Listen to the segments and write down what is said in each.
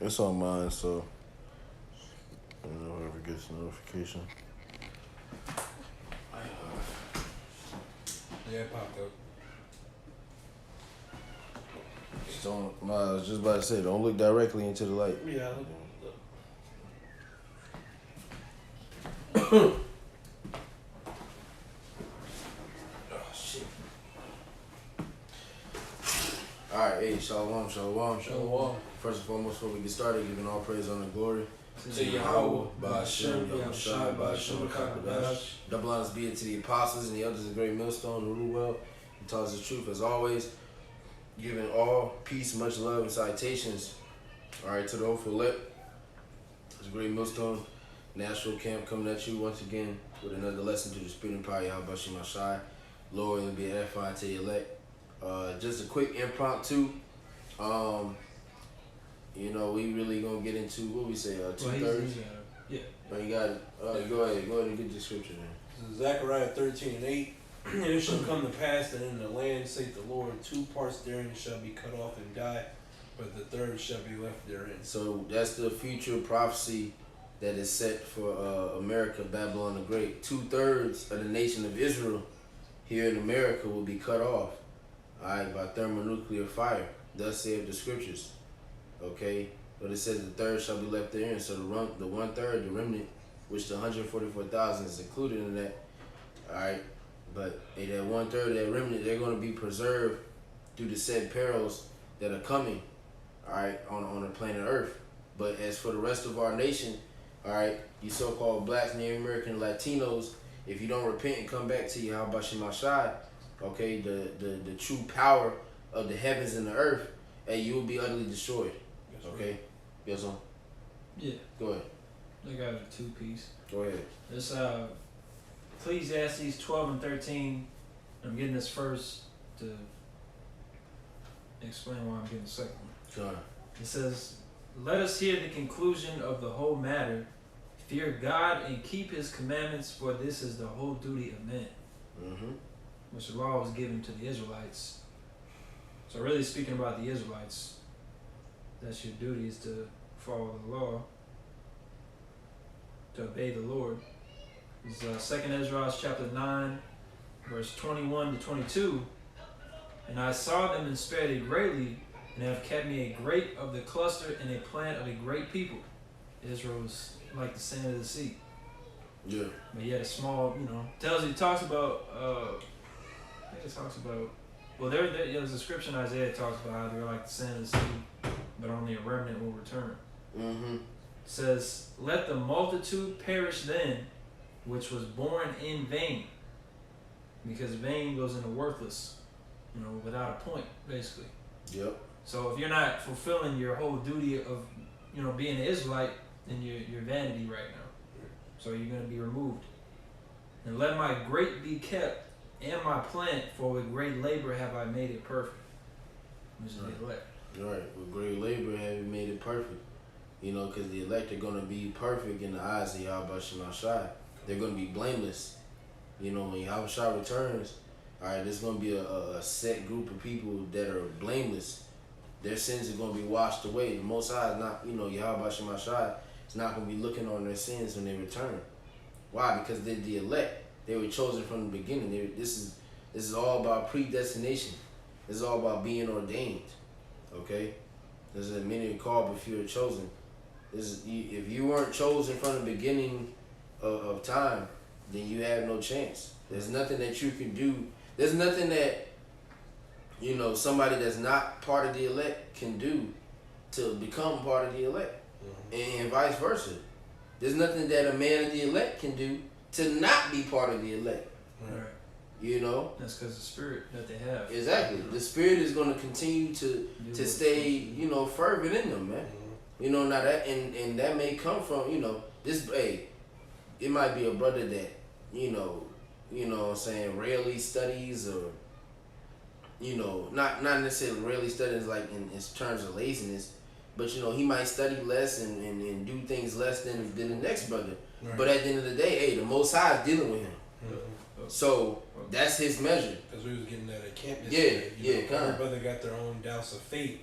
It's on mine, so whoever gets the notification. Yeah, it popped up. I was just about to say, don't look directly into the light. Yeah. Oh shit. Alright, hey, shalom. Shalom. First and foremost, before we get started, giving all praise, honor, and glory To Yahweh, Ba'ashem, Yahushua, Ba'ashem, Rakakadash. Double honors be it to the apostles and the elders of the great millstone who rule well and taught us the truth as always. Giving all peace, much love, and citations. Alright, to the hopeful elect. It's a great millstone. National camp coming at you once again with another lesson to the spirit and power. Yahweh Bashim Ashai. Lord, and be edifying to the elect. Just a quick impromptu. We really gonna get into what we say, 2/3. Yeah. Oh, you got it. Go ahead and get the scripture then. Zechariah 13:8. And it shall come to pass that in the land, saith the Lord, 2 parts therein shall be cut off and die, but the third shall be left therein. So that's the future prophecy that is set for America, Babylon the Great. 2/3 of the nation of Israel here in America will be cut off, alright, by thermonuclear fire. Thus saith the scriptures. Okay? But it says the third shall be left therein. So the 1/3, the remnant, which the 144,000 is included in that, alright. But that 1/3 of that remnant, they're going to be preserved through the said perils that are coming, all right, on the planet Earth. But as for the rest of our nation, all right, you so-called blacks, Native American, Latinos, if you don't repent and come back to Yahweh Bashim Ashai, okay, the true power of the heavens and the earth, and you will be utterly destroyed. Okay? Yes, on. Yeah. Go ahead. I got a 2-piece. Go ahead. This Ecclesiastes 12 and 13. I'm getting this first to explain why I'm getting the second one. Sure. It says, "Let us hear the conclusion of the whole matter. Fear God and keep his commandments, for this is the whole duty of men." Mm-hmm. Which the law was given to the Israelites. So really speaking about the Israelites, that's your duty, is to follow the law, to obey the Lord. It's 2nd Ezra chapter 9, verse 21 to 22. "And I saw them and spared it greatly, and have kept me a grape of the cluster and a plant of a great people." Israel was like the sand of the sea. Yeah. But yet a small, talks about, I think it talks about, well, there's a scripture in Isaiah that talks about how they're like the sand of the sea, but only a remnant will return. Mm-hmm. It says, "Let the multitude perish then, which was born in vain." Because vain goes into worthless, without a point, basically. Yep. So if you're not fulfilling your whole duty of, being an Israelite, then you're vanity right now. So you're going to be removed. "And let my grape be kept, and my plant, for with great labor have I made it perfect." Which is the elect. Right. With great labor have you made it perfect. Because the elect are going to be perfect in the eyes of Yahweh Bashim Ashai. They're going to be blameless. When Yahweh Shai returns, all right, there's going to be a set group of people that are blameless. Their sins are going to be washed away. The Most High is not, Yahweh Bashim Ashai is not going to be looking on their sins when they return. Why? Because they're the elect. They were chosen from the beginning. This is all about predestination. This is all about being ordained. Okay? There's a many called, but few are chosen. If you weren't chosen from the beginning of time, then you have no chance. There's nothing that you can do. There's nothing that, somebody that's not part of the elect can do to become part of the elect. Mm-hmm. And vice versa. There's nothing that a man of the elect can do to not be part of the elect. Right. That's because the spirit that they have. Exactly. The spirit is going to continue to stay, fervent in them, man. Mm-hmm. Now that, and that may come from, it might be a brother that, what I'm saying, rarely studies or, not necessarily rarely studies like in terms of laziness, but, he might study less and do things less than the next brother. Right. But at the end of the day, the Most High is dealing with him. Mm-hmm. So that's his measure. Because we was getting that at camp yesterday. Yeah, every brother got their own douse of faith,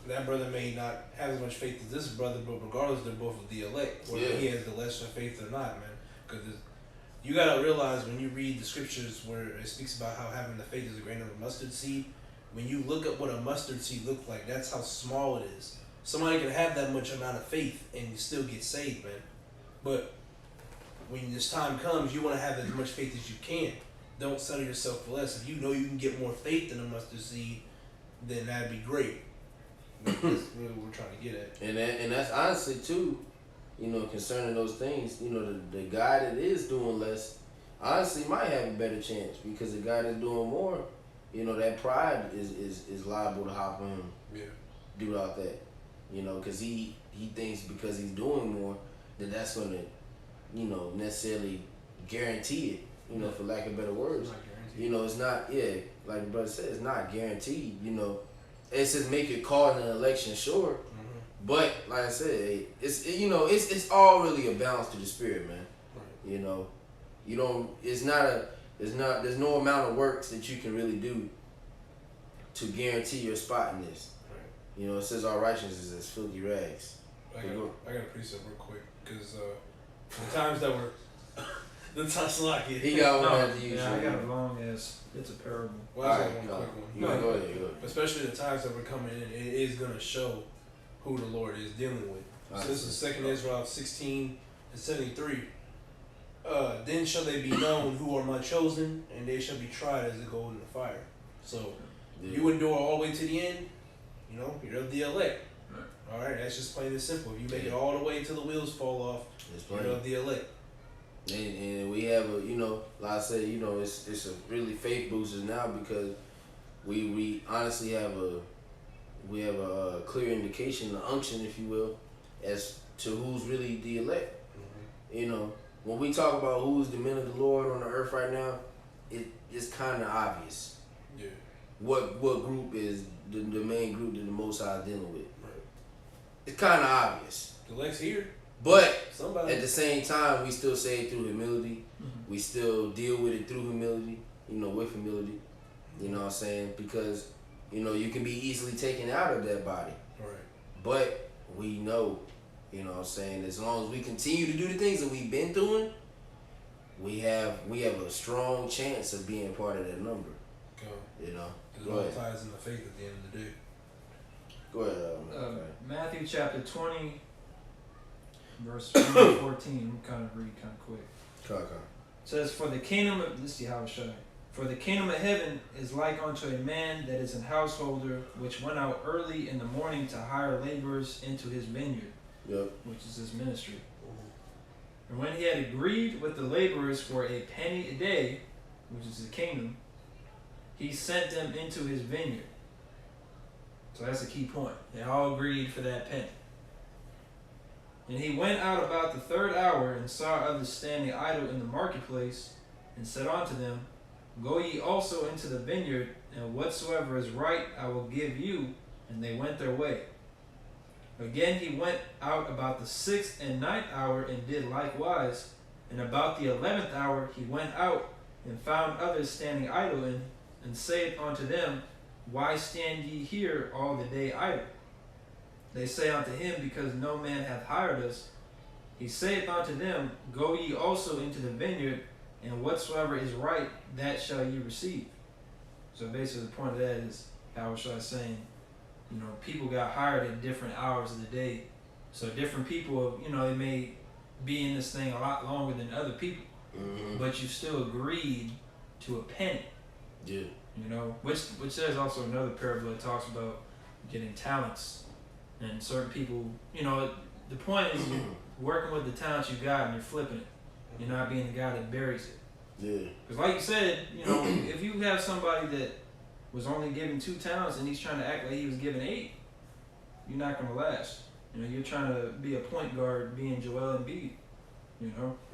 that brother may not have as much faith as this brother, but regardless, they're both the elect. Whether he has the lesser faith or not, man. Because you gotta realize when you read the scriptures where it speaks about how having the faith is a grain of a mustard seed. When you look at what a mustard seed looks like, that's how small it is. Somebody can have that much amount of faith and you still get saved, man. But when this time comes, you want to have as much faith as you can. Don't settle yourself for less. If you know you can get more faith than a mustard seed, then that'd be great. That's really what we're trying to get at. And that's honestly too, concerning those things, the guy that is doing less, honestly might have a better chance because the guy that's doing more, that pride is liable to hop on him. Yeah. Do all that, because he thinks because he's doing more that that's gonna, necessarily guarantee it, for lack of better words. It's not, like the brother said, it's not guaranteed, It's just make it call in an election, sure. Mm-hmm. But like I said, it's all really a balance to the spirit, man. Right. You don't. There's no amount of works that you can really do to guarantee your spot in this. Right. It says our righteousness is as filthy rags. I got a precept real quick because the times that were. The times like it. He got one after you. Yeah, I got a long ass. It's a parable. Well, I got one quick one. Go ahead. Especially the times that we're coming in, it is going to show who the Lord is dealing with. So this is 2nd Ezra 16:73. Then shall they be known who are my chosen, and they shall be tried as the gold in the fire. So you endure all the way to the end. You're of the elect. Right. All right, that's just plain and simple. If you make it all the way until the wheels fall off, you're of the elect. And we have like I said, it's a really faith booster now because we honestly have a clear indication, an unction, if you will, as to who's really the elect. Mm-hmm. When we talk about who's the men of the Lord on the earth right now, it's kind of obvious. Yeah. What group is the main group that the Most High is dealing with? Right. It's kind of obvious. The elect's here. But at the same time, we still say it through humility. Mm-hmm. We still deal with it through humility, with humility. You know what I'm saying? Because, you can be easily taken out of that body. Right. But we know, what I'm saying, as long as we continue to do the things that we've been doing, we have a strong chance of being part of that number. It all ties in the faith at the end of the day. Go ahead. Matthew chapter 20. Verse 14, kind of read kind of quick. Okay. It says, For the kingdom of heaven is like unto a man that is an householder, which went out early in the morning to hire laborers into his vineyard, which is his ministry. Mm-hmm. And when he had agreed with the laborers for a penny a day, which is the kingdom, he sent them into his vineyard. So that's a key point. They all agreed for that penny. And he went out about the 3rd hour and saw others standing idle in the marketplace, and said unto them, Go ye also into the vineyard, and whatsoever is right I will give you. And they went their way. Again he went out about the 6th and 9th hour, and did likewise. And about the 11th hour he went out, and found others standing idle, and saith unto them, Why stand ye here all the day idle? They say unto him, Because no man hath hired us. He saith unto them, Go ye also into the vineyard, and whatsoever is right, that shall ye receive. So basically the point of that is, how was I saying, people got hired at different hours of the day. So different people, they may be in this thing a lot longer than other people. Mm-hmm. But you still agreed to a penny. Yeah. Which there's also another parable that talks about getting talents. And certain people, the point is you're working with the talents you got and you're flipping it. You're not being the guy that buries it. Yeah. Because like you said, if you have somebody that was only given 2 talents and he's trying to act like he was given 8, you're not going to last. You're trying to be a point guard being Joel Embiid.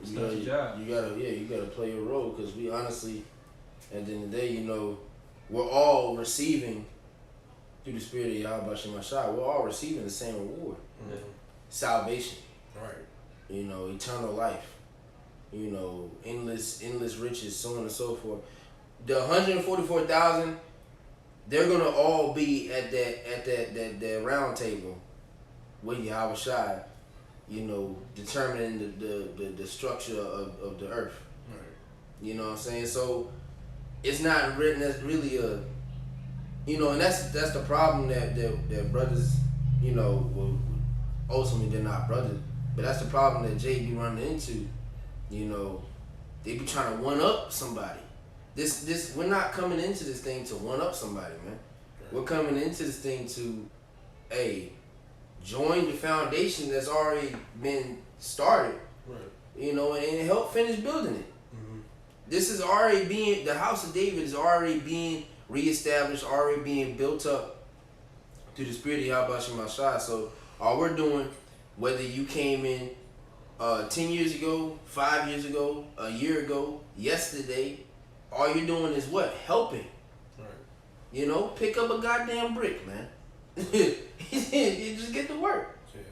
It's not your job. You gotta play your role because we honestly, at the end of the day, we're all receiving through the spirit of Yahweh Shemashah, we're all receiving the same reward. Mm-hmm. Salvation. Right. Eternal life. Endless riches, so on and so forth. The 144,000, they're gonna all be at that round table with Yahweh Shai, determining the structure of the earth. Right. You know what I'm saying? So it's not written as really and that's the problem that brothers, well, ultimately they're not brothers, but that's the problem that Jay be running into. They be trying to one up somebody. This we're not coming into this thing to one up somebody, man. Right. We're coming into this thing to, join the foundation that's already been started. Right. And help finish building it. Mm-hmm. This is already the house of David is already being reestablished, already being built up through the spirit of Yahweh Shemashah. So all we're doing, whether you came in 10 years ago, 5 years ago, a year ago, yesterday, all you're doing is what? Helping. Right. Pick up a goddamn brick, man. You just get to work. Yeah.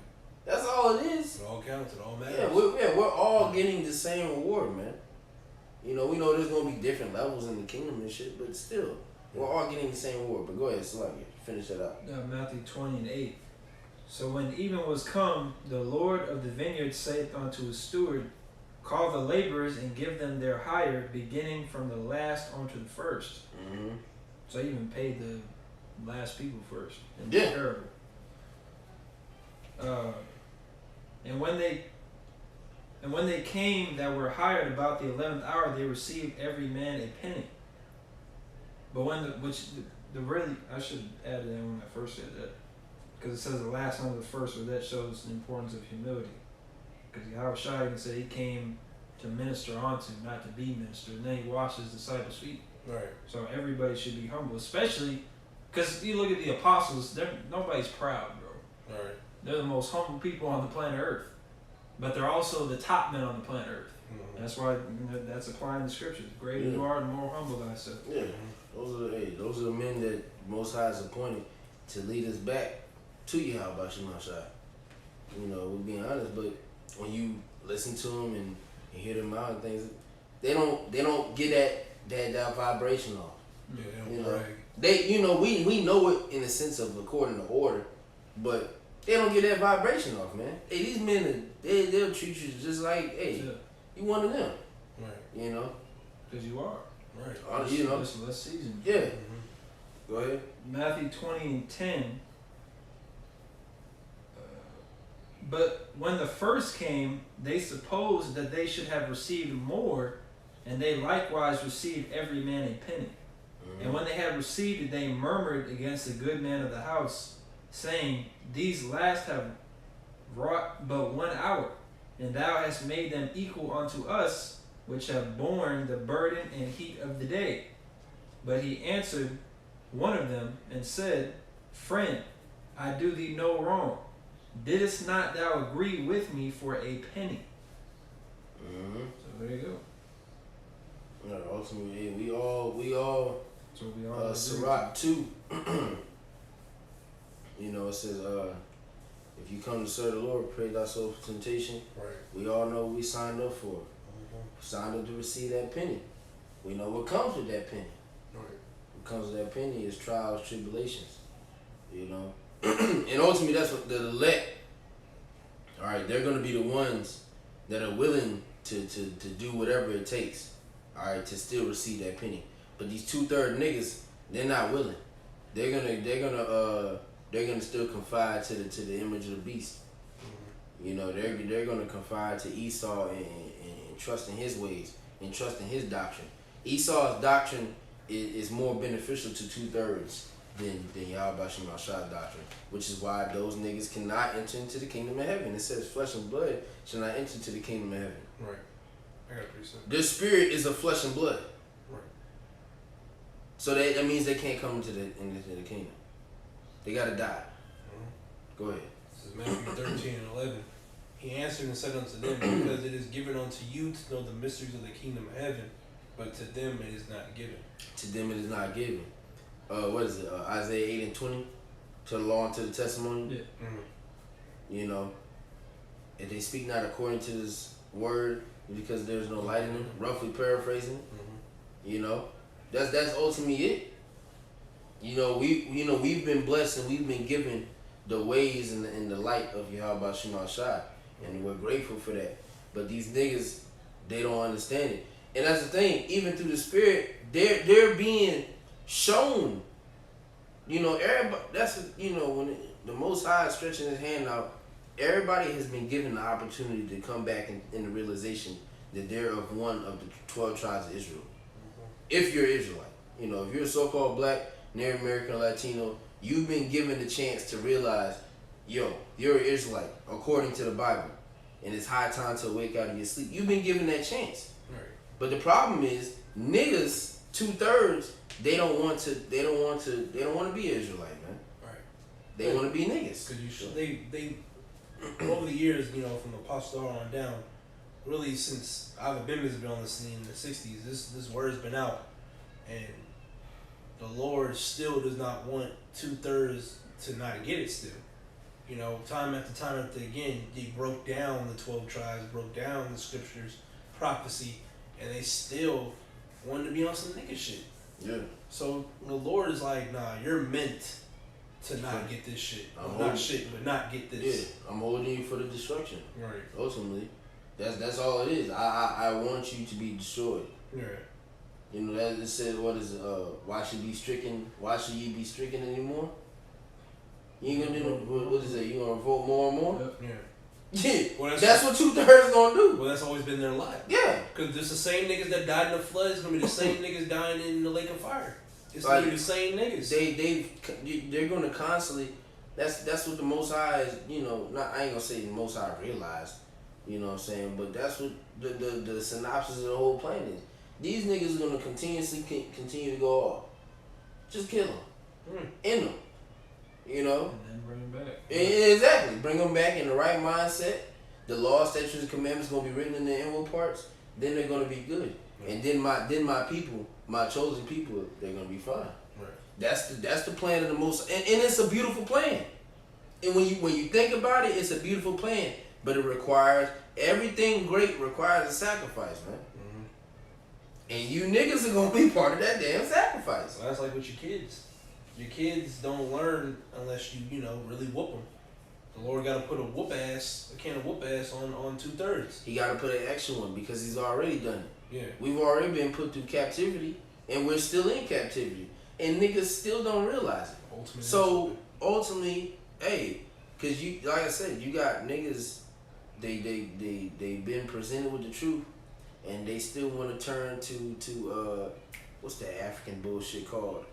That's all it is. It all counts. It all matters. Yeah, we're all getting the same reward, man. We know there's gonna be different levels in the kingdom and shit, but still, we're all getting the same reward. But go ahead, Salaki, finish that up. Matthew 20:8. So when even was come, the Lord of the vineyard saith unto his steward, call the laborers and give them their hire, beginning from the last unto the first. Mm-hmm. So he even paid the last people first in the parable. And when they came that were hired about the 11th hour, they received every man a penny. But I should add that when I first said that, because it says the last unto the first, but that shows the importance of humility. Because Yahweh Shai even said he came to minister unto, not to be ministered, and then he washed his disciples' feet. Right. So everybody should be humble, especially because you look at the apostles, nobody's proud, bro. Right. They're the most humble people on the planet Earth, but they're also the top men on the planet Earth. Mm-hmm. That's why that's applying the scriptures. The greater you are, the more humble thyself. Yeah, those are the men that Most High is appointed to lead us back to Yahweh Shemashah. We're being honest, but when you listen to them and hear them out and things, they don't get that vibration off. Yeah, they we know it in the sense of according to order, but they don't get that vibration off, man. Hey, these men, they'll treat you just like, hey, you one of them. Right. Because you are. Right. Let's season. Yeah. Mm-hmm. Go ahead. Matthew 20:10. But when the first came, they supposed that they should have received more, and they likewise received every man a penny. Mm-hmm. And when they had received it, they murmured against the good man of the house, saying, these last have wrought but 1 hour, and thou hast made them equal unto us, which have borne the burden and heat of the day. But he answered one of them, and said, Friend, I do thee no wrong. Didst not thou agree with me for a penny? Mm-hmm. So there you go. Yeah, ultimately, we all. So we all. Sirach 2. It says, if you come to serve the Lord, pray thy soul for temptation. Right. We all know what we signed up for. Mm-hmm. Signed up to receive that penny. We know what comes with that penny. Right. What comes with that penny is trials, tribulations. And ultimately, that's what the elect. All right, they're gonna be the ones that are willing to do whatever it takes. All right, to still receive that penny. But these 2/3 niggas, they're not willing. They're gonna still confide to the image of the beast. Mm-hmm. They're gonna confide to Esau and trust in his ways and trust in his doctrine. Esau's doctrine is more beneficial to 2/3 than Yahweh Shemashah's doctrine, which is why those niggas cannot enter into the kingdom of heaven. It says flesh and blood shall not enter into the kingdom of heaven. Right. I got a precept. Their spirit is of flesh and blood. Right. So that means they can't come into the kingdom. They gotta die. Mm-hmm. Go ahead. This is Matthew 13:11. He answered and said unto them, because it is given unto you to know the mysteries of the kingdom of heaven, but to them it is not given. To them it is not given. What is it? Isaiah 8:20. To the law and to the testimony. Yeah. Mm-hmm. If they speak not according to this word, because there's no light in them. Roughly paraphrasing. Mm-hmm. That's ultimately it. we've been blessed and we've been given the ways and the light of Yahweh Shema Shai, and we're grateful for that. But these niggas, they don't understand it, and that's the thing. Even through the Spirit, they're being shown. Everybody. That's when the Most High is stretching His hand out. Everybody has been given the opportunity to come back in the realization that they're of one of the 12 tribes of Israel. If you're Israelite, if you're a so-called Black, Native American, Latino, you've been given the chance to realize, you're an Israelite according to the Bible, and it's high time to wake out of your sleep. You've been given that chance. Right. But the problem is, niggas 2/3, they don't want to be Israelite, man. Right. They want to be niggas. Because they over the years, from the Apostle on down, really since Ava Bimbas has been on the scene in the 60s, this word's been out, and the Lord still does not want 2/3 to not get it still. Time after time after again, they broke down the 12 tribes, broke down the scriptures, prophecy, and they still wanted to be on some nigga shit. Yeah. So the Lord is like, nah, you're meant to not get this shit. But not get this. Yeah, I'm holding you for the destruction. Right. Ultimately, that's all it is. I want you to be destroyed. Right. That it says, what is why should you be stricken anymore? You ain't gonna do what is it? You gonna revolt more and more? Yeah. Yeah. Well, that's what 2/3 gonna do. Well, that's always been their life. Yeah. Because there's the same niggas that died in the flood. It's gonna be the same niggas dying in the lake of fire. It's like, gonna be the same niggas. They're gonna constantly. That's what the Most High is. I ain't gonna say the Most High realized. You know what I'm saying? But that's what the synopsis of the whole plan is. These niggas are gonna continue to go off. Just kill them. End them. And then bring them back. Exactly. Bring them back in the right mindset. The law, statutes, and commandments gonna be written in the inward parts. Then they're gonna be good. And then my people, my chosen people, they're gonna be fine. Right. That's the plan of the Most, and it's a beautiful plan. And when you think about it, it's a beautiful plan. But it requires everything great requires a sacrifice, man. And you niggas are gonna be part of that damn sacrifice. Well, that's like with your kids. Your kids don't learn unless you really whoop them. The Lord got to put a can of whoop ass on 2/3. He got to put an extra one because he's already done it. Yeah. We've already been put through captivity, and we're still in captivity, and niggas still don't realize it. Ultimately, hey, cause like I said, you got niggas. They been presented with the truth, and they still want to turn to what's that African bullshit called?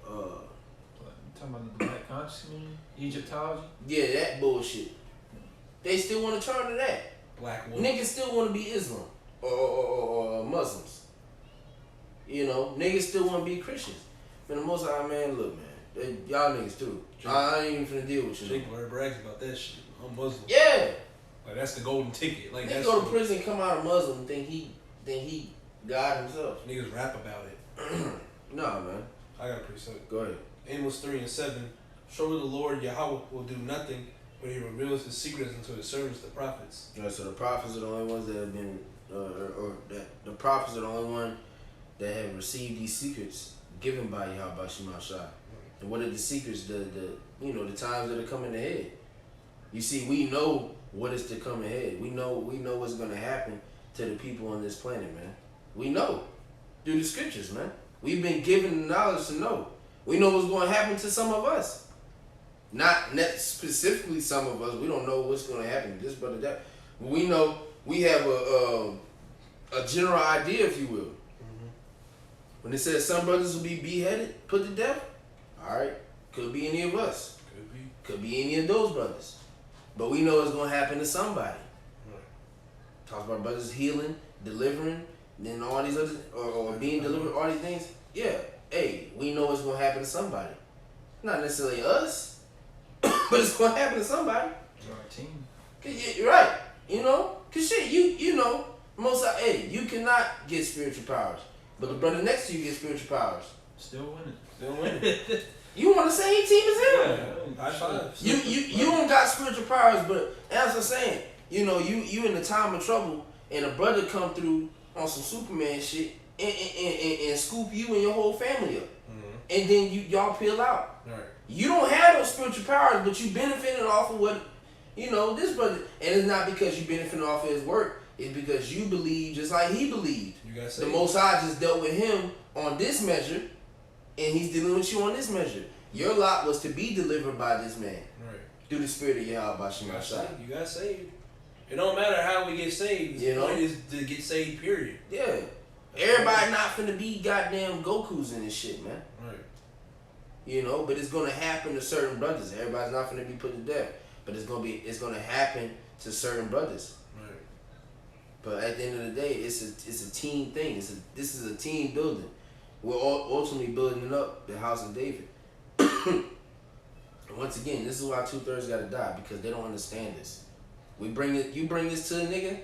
Talking about the Black conscious community, Egyptology. Yeah, that bullshit. They still want to turn to that. Black wolf. Niggas still want to be Islam or Muslims. Niggas still want to be Christians. But the Most High, man, look, man, y'all niggas too. I ain't even finna deal with you. Jake brags about that shit. I'm Muslim. Yeah. Like that's the golden ticket. Like niggas go to prison, come out a Muslim, and think he God himself. Niggas rap about it. Nah, man. I got a precept. Go ahead. Amos 3:7. Surely the Lord Yahweh will do nothing, but He reveals His secrets unto His servants, the prophets. Right, so the prophets are the only ones that have been, the prophets are the only one that have received these secrets given by Yahweh Shema Shai. And what are the secrets? The times that are coming ahead. You see, we know what is to come ahead. We know what's gonna happen to the people on this planet, man. We know through the scriptures, man. We've been given the knowledge to know. We know what's going to happen to some of us. Not specifically some of us. We don't know what's going to happen to this, but that. We know we have a general idea, if you will. When it says some brothers will be beheaded, put to death, all right, could be any of us. Could be any of those brothers. But we know it's going to happen to somebody. Talk about brothers healing, delivering, then all these other, or being delivered, all these things. Yeah. Hey, we know it's gonna happen to somebody. Not necessarily us, but it's gonna happen to somebody. Our team. You're right. Cause shit, you cannot get spiritual powers, but the brother next to you gets spiritual powers. Still winning. You on the same team as him. Yeah, high five. You don't got spiritual powers, but as I'm saying, you in the time of trouble, and a brother come through on some Superman shit. And scoop you and your whole family up, and then y'all peel out. You don't have those spiritual powers, but you benefiting off of what, this brother. And it's not because you benefiting off of his work. It's because you believe just like he believed. You got the Most High just dealt with him on this measure, and he's dealing with you on this measure. Your lot was to be delivered by this man. Right. Through the spirit of Yahweh Shemashai. You got saved. It don't matter how we get saved. The point is to get saved, period. Yeah. Everybody not finna be goddamn Gokus in this shit, man. Right. But it's gonna happen to certain brothers. Everybody's not finna be put to death. But it's gonna happen to certain brothers. Right. But at the end of the day, it's a team thing. This is a team building. We're all ultimately building up the house of David. Once again, this is why 2/3 gotta die, because they don't understand this. You bring this to a nigga,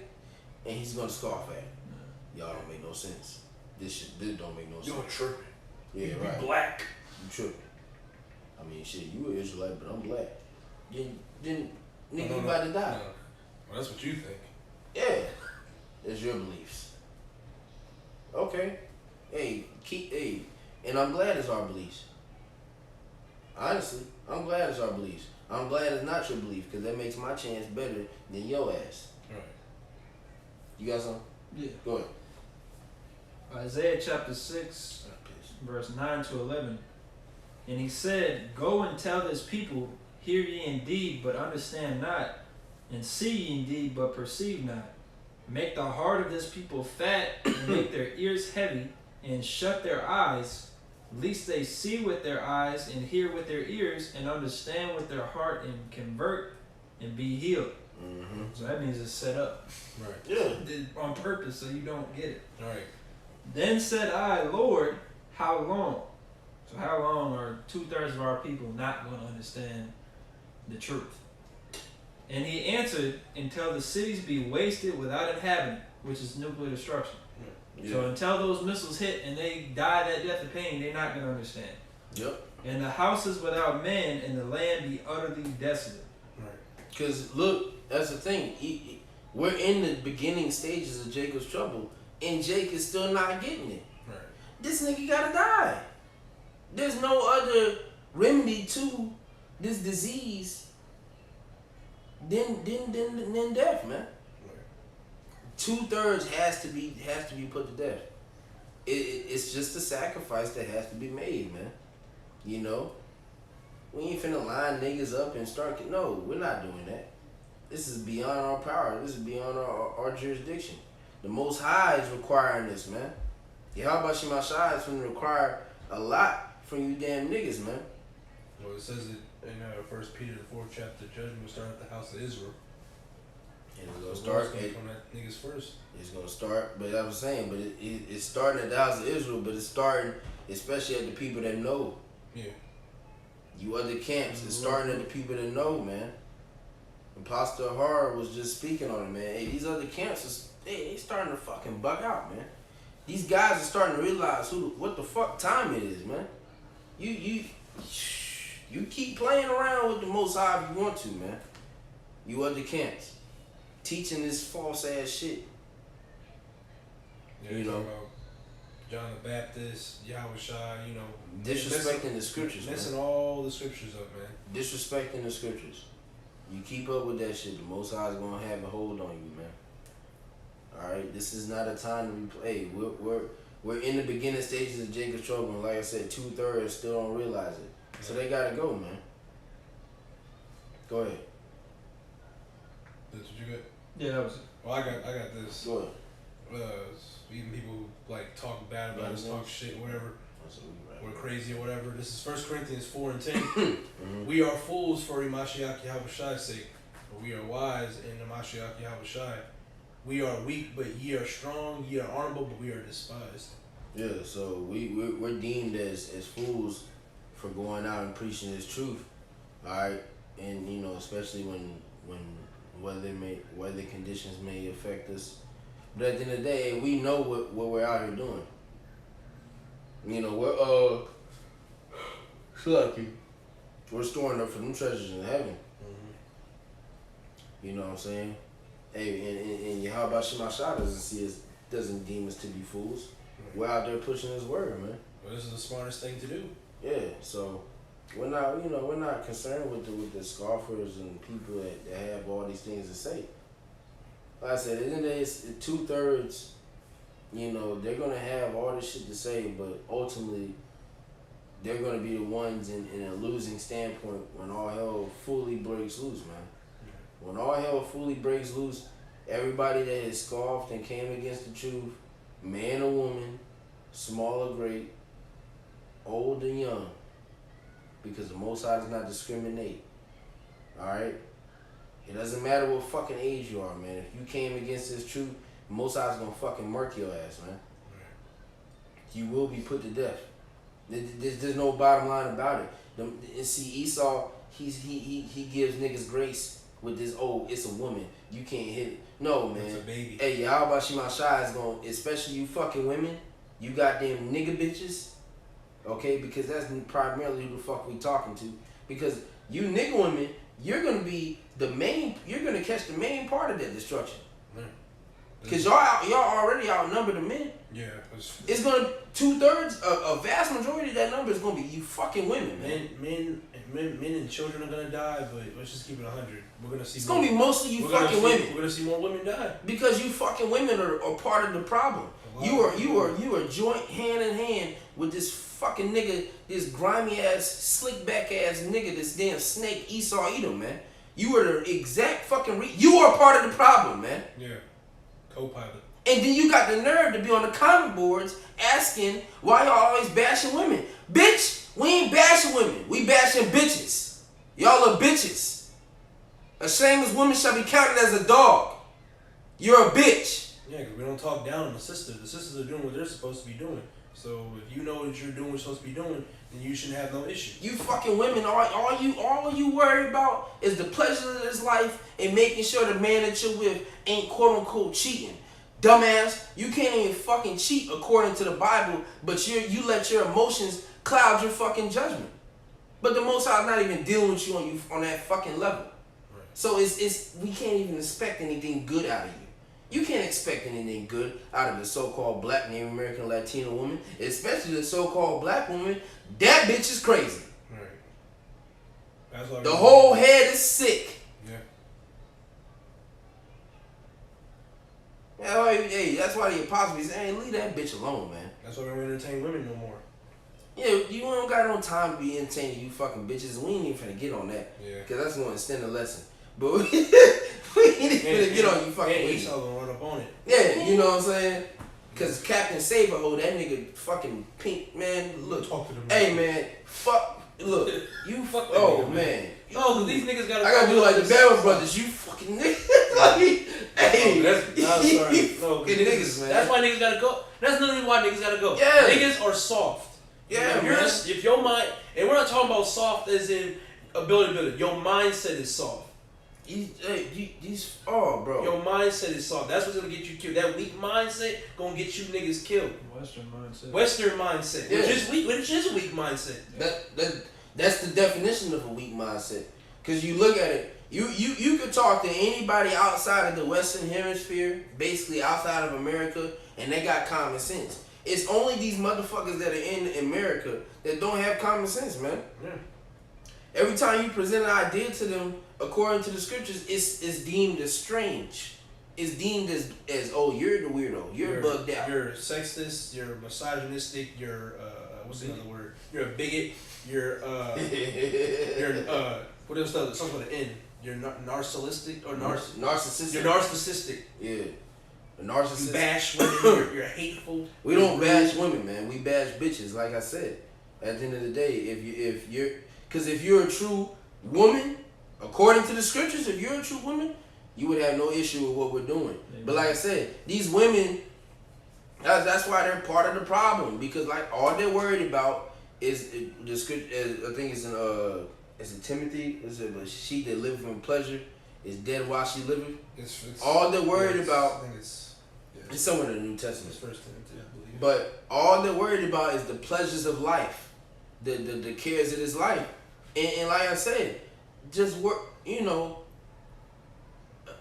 and he's gonna scoff at it. Y'all don't make no sense. This don't make no sense. You're tripping. Yeah, you right. Black. You tripping. I mean, shit, you an Israelite, but I'm black. Then nigga, you about to die. No. Well, that's what you think. Yeah. That's your beliefs. Okay. Hey, and I'm glad it's our beliefs. Honestly, I'm glad it's our beliefs. I'm glad it's not your belief, because that makes my chance better than your ass. Right. You got something? Yeah. Go ahead. Isaiah chapter 6, verse 9 to 11. And he said, Go and tell this people, hear ye indeed, but understand not, and see ye indeed, but perceive not. Make the heart of this people fat, and make their ears heavy, and shut their eyes, lest they see with their eyes, and hear with their ears, and understand with their heart, and convert, and be healed. Mm-hmm. So that means it's set up. Right. Yeah. On purpose, so you don't get it. Right. Then said I, Lord, how long? So how long are 2/3 of our people not going to understand the truth? And he answered, until the cities be wasted without inhabitant, which is nuclear destruction. Yeah. So until those missiles hit and they die that death of pain, they're not going to understand. Yep. And the houses without man, and the land be utterly desolate. Right. Because, look, that's the thing. We're in the beginning stages of Jacob's trouble, and Jake is still not getting it. Right. This nigga gotta die. There's no other remedy to this disease than death, man. Right. 2/3 has to be put to death. It's just a sacrifice that has to be made, man. We ain't finna line niggas up and start. No, we're not doing that. This is beyond our power. This is beyond our jurisdiction. The Most High is requiring this, man. Yahweh Shemashai is going to require a lot from you damn niggas, man. Well, it says it in 1 Peter the 4th chapter, judgment will start at the house of Israel. And it's going to start from that niggas first. It's going to start, but I was saying, but it's starting at the house of Israel, but it's starting especially at the people that know. Yeah. You other camps, it's starting at the people that know, man. Imposter Horror was just speaking on it, man. Hey, these other camps, they starting to fucking bug out, man. These guys are starting to realize what the fuck time it is, man. You keep playing around with the Most High if you want to, man. You other camps, teaching this false ass shit. Yeah, about John the Baptist, Yahushua, disrespecting the scriptures, messing man. all the scriptures up, man. Disrespecting the scriptures. You keep up with that shit, the Most High is gonna have a hold on you, man. All right, this is not a time to replay. We're in the beginning stages of Jacob's trouble, and like I said, 2/3 still don't realize it, so they gotta go, man. Go ahead. That's what you got? Yeah, that was it. Well, I got this. Go ahead. Even people who talk bad about us, talk shit, whatever. We're crazy or whatever. This is 1 Corinthians 4:10. Mm-hmm. We are fools for Mashiach Yahushai's sake, but we are wise in the Mashiach Yahushai. We are weak, but ye are strong. Ye are honorable, but we are despised. Yeah, so we're deemed as fools for going out and preaching His truth. All right, and especially when weather conditions may affect us. But at the end of the day, we know what we're out here doing. We're lucky. We're storing up for them treasures in heaven. Mm-hmm. You know what I'm saying? Hey, and Yahweh Shemashai doesn't deem us to be fools. Right. We're out there pushing His word, man. Well, this is the smartest thing to do. Yeah, so we're not concerned with the scoffers and people that have all these things to say. Like I said, at the end of the day, it's 2/3. They're gonna have all this shit to say, but ultimately, they're gonna be the ones in a losing standpoint when all hell fully breaks loose, man. When all hell fully breaks loose, everybody that has scoffed and came against the truth, man or woman, small or great, old or young, because the Most High does not discriminate. Alright? It doesn't matter what fucking age you are, man. If you came against this truth, the Most High is gonna fucking murk your ass, man. You will be put to death. There's no bottom line about it. And see, Esau, he gives niggas grace with this, it's a woman, you can't hit it. No, man. It's a baby. Hey, how about Shema Shai is going, especially you fucking women, you goddamn nigga bitches, okay? Because that's primarily who the fuck we talking to. Because you nigga women, you're gonna be you're gonna catch the main part of that destruction. Because y'all already outnumber the men. Yeah. It's gonna 2/3, a vast majority of that number is gonna be you fucking women, man. Men and children are gonna die, but let's just keep it 100. We're gonna see. It's gonna be mostly you fucking women. We're gonna see more women die because you fucking women are part of the problem. You are joint hand in hand with this fucking nigga, this grimy ass, slick back ass nigga, this damn snake Esau Edom, man. You are the exact fucking you are part of the problem, man. Yeah. Co-pilot. And then you got the nerve to be on the comment boards asking why y'all always bashing women. Bitch, we ain't bashing women. We bashing bitches. Y'all are bitches. A shameless woman shall be counted as a dog. You're a bitch. Yeah, because we don't talk down on the sisters. The sisters are doing what they're supposed to be doing. So if you know what you're doing, what you're supposed to be doing, then you shouldn't have no issue. You fucking women, all you worry about is the pleasures of this life and making sure the man that you're with ain't quote unquote cheating. Dumbass, you can't even fucking cheat according to the Bible, but you let your emotions cloud your fucking judgment. But the Most High is not even dealing with you on that fucking level. Right. So it's we can't even expect anything good out of you. You can't expect anything good out of the so-called black, Native American, Latino woman, especially the so-called black woman. That bitch is crazy. Right. That's why the whole head is sick. Yeah. Hey, that's why the apostle be saying, leave that bitch alone, man. That's why we don't entertain women no more. Yeah, you don't got no time to be entertaining you fucking bitches. We ain't even finna get on that. Yeah. Because that's going to extend the lesson. But we ain't even finna get on you fucking bitches. Esau gonna run up on it. Yeah, you know what I'm saying? Because Captain Saberho, that nigga fucking pink, man, look. Talk to them. Hey, man, fuck, look. You fuck that nigga, man. No, these niggas gotta. I gotta do like the Bama brothers. You fucking niggas. Like, hey, niggas, man. That's why niggas gotta go. That's literally why niggas gotta go. Yeah. Niggas are soft. Yeah, if your mind, and we're not talking about soft as in ability to build it. Your mindset is soft. Bro. Your mindset is soft. That's what's gonna get you killed. That weak mindset gonna get you niggas killed. Western mindset. Yeah. Which is a weak mindset. That's the definition of a weak mindset. Cause you look at it, you could talk to anybody outside of the Western Hemisphere, basically outside of America, and they got common sense. It's only these motherfuckers that are in America that don't have common sense, man. Yeah. Every time you present an idea to them, according to the scriptures, it's deemed as strange. It's deemed as you're the weirdo. You're bugged out. You're sexist. You're misogynistic. You're what's the other word? You're a bigot. You're what else? Something with an N. You're narcissistic or narcissistic. You're narcissistic. Yeah. A narcissist. You bash women. You're hateful. We don't bash women, man. We bash bitches. Like I said, at the end of the day, if you're a true woman, according to the scriptures, if you're a true woman, you would have no issue with what we're doing. Amen. But like I said, these women, that's why they're part of the problem, because like all they're worried about is the script. I think it's in Timothy. Is it? But she that liveth in pleasure is dead while she liveth. It's all they're worried about. I think it's somewhere in the New Testament. It's First Timothy, I believe. But all they're worried about is the pleasures of life, the cares of this life, and like I said, just work. You know,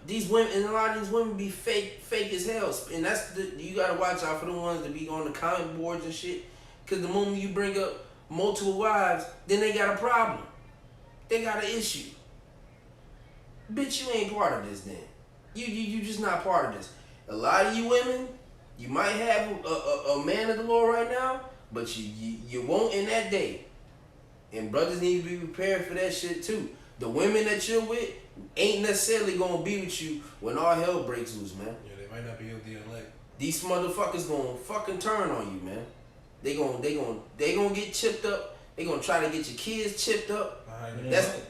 these women, and a lot of these women be fake as hell, and you gotta watch out for the ones that be on the comment boards and shit. Cause the moment you bring up, multiple wives, then they got a problem. They got an issue. Bitch, you ain't part of this then. You just not part of this. A lot of you women, you might have a man of the Lord right now, but you won't in that day. And brothers need to be prepared for that shit too. The women that you're with ain't necessarily gonna be with you when all hell breaks loose, man. Yeah, they might not be of the elect. These motherfuckers gonna fucking turn on you, man. They gonna get chipped up. They gonna try to get your kids chipped up. That's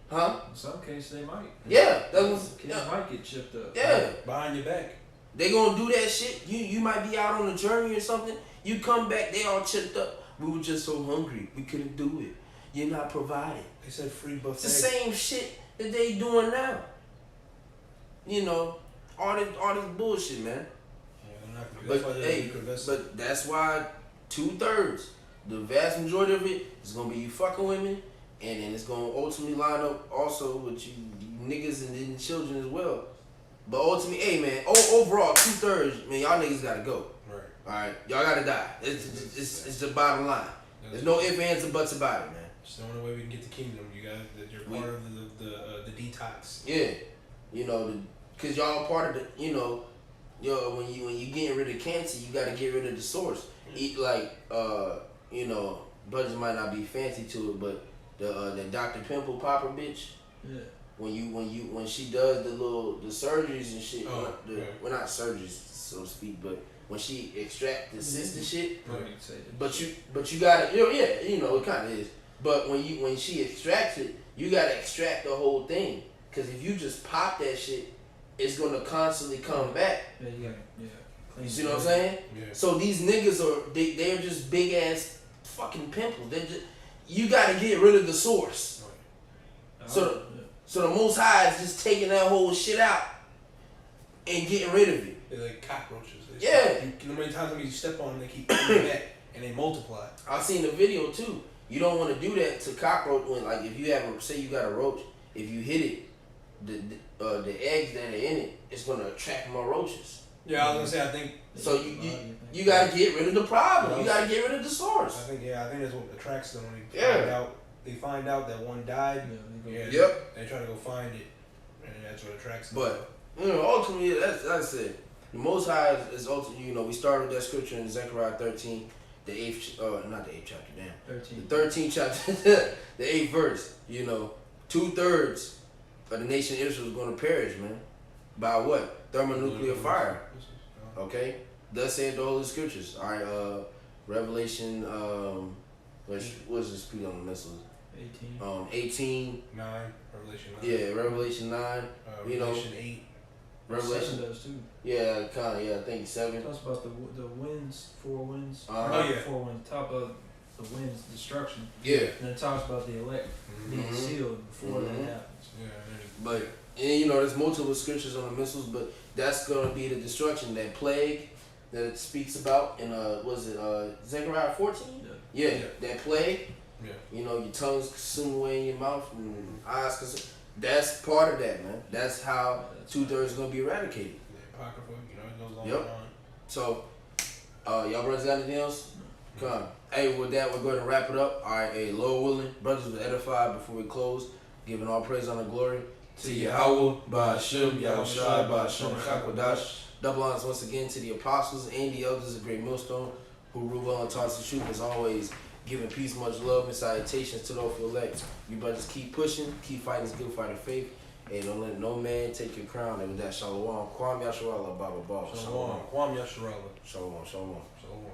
huh? In some cases they might. Yeah, that's kids might get chipped up. Yeah, behind your back. they gonna do that shit. You might be out on a journey or something. You come back, they all chipped up. We were just so hungry, we couldn't do it. You're not providing. They said free buffet. It's the same shit that they doing now. You know, all this bullshit, man. Yeah, But that's why 2/3, the vast majority of it is gonna be you fucking women, and then it's gonna ultimately line up also with you niggas and then children as well. But ultimately, hey man, overall 2/3, man, y'all niggas gotta go. Right. All right, y'all gotta die. It's the bottom line. There's no ifs, ands, or buts about it, man. It's the only way we can get the kingdom. You guys, that you're part of the detox. Yeah, you know, cause y'all part of the, you know, when you getting rid of cancer, you gotta get rid of the source. Eat like, you know, brothers might not be fancy to it, but the Dr. Pimple Popper bitch. Yeah. When she does the surgeries and shit, Oh, yeah. well not surgeries so to speak, but when she extract the cyst and shit. But you gotta, you know, it kind of is. But when she extracts it, you gotta extract the whole thing. Cause if you just pop that shit, it's gonna constantly come back. Yeah, you gotta, You see what I'm saying? Yeah. So these niggas they're just big ass fucking pimples. You gotta get rid of the source. Right. So the Most High is just taking that whole shit out and getting rid of it. They're like cockroaches. Yeah. You know how many times you step on them, they keep coming back and they multiply. I've seen the video too. You don't want to do that to cockroach when, like, if you have say you got a roach, if you hit it, the eggs that are in it, it's gonna attract more roaches. Yeah, I was gonna say I think. So you gotta get rid of the problem. You gotta get rid of the source. I think that's what attracts them when they find out that one died. Yep. They try to go find it, and that's what attracts them. But you know, ultimately, that's it. The Most High is ultimately, you know, we started with that scripture in Zechariah 13, the 8th, not the 8th chapter, damn. 13. The 13th chapter, the 8th verse, you know, 2/3 of the nation of Israel is going to perish, man. By what? Thermonuclear fire. Okay? Thus saith the Holy Scriptures. All right, Revelation, what's the speed on the missiles? 18. 18. 9. Revelation 9. Yeah, Revelation 9. You know, Revelation 8. Revelation does too. Yeah, kind of. Yeah, I think 7. It talks about the winds, 4 winds. Oh yeah. 4 winds. Top of the winds, destruction. Yeah. And it talks about the elect being sealed before that happens. Yeah. But you know, there's multiple scriptures on the missiles, but that's gonna be the destruction, that plague that it speaks about in was it Zechariah 14? Yeah, that plague. Yeah. You know, your tongue's consumed away in your mouth and eyes consumed. That's part of that, man. That's how 2/3 is gonna be eradicated. The Apocrypha, you know, it goes on Yep. and on. So, y'all brothers got anything else? Come on. Hey, with that, we're going to wrap it up. All right, hey, Lord willing, brothers will edify before we close, giving all praise, honor, glory to Yahweh, Ba'Hashem, Yahushai, Ba'Hashem, Chakwadash. Double honors once again to the apostles and the elders of Great Millstone, who rule well and taught us the truth, as always, giving peace, much love, and salutations to those who elect. You brothers keep pushing, keep fighting this good fight of faith, and don't let no man take your crown. And with that, Shalom. Kwam Yasharallah, Baba Baba. Shalom. Kwam Yasharallah. Shalom. Shalom. Shalom.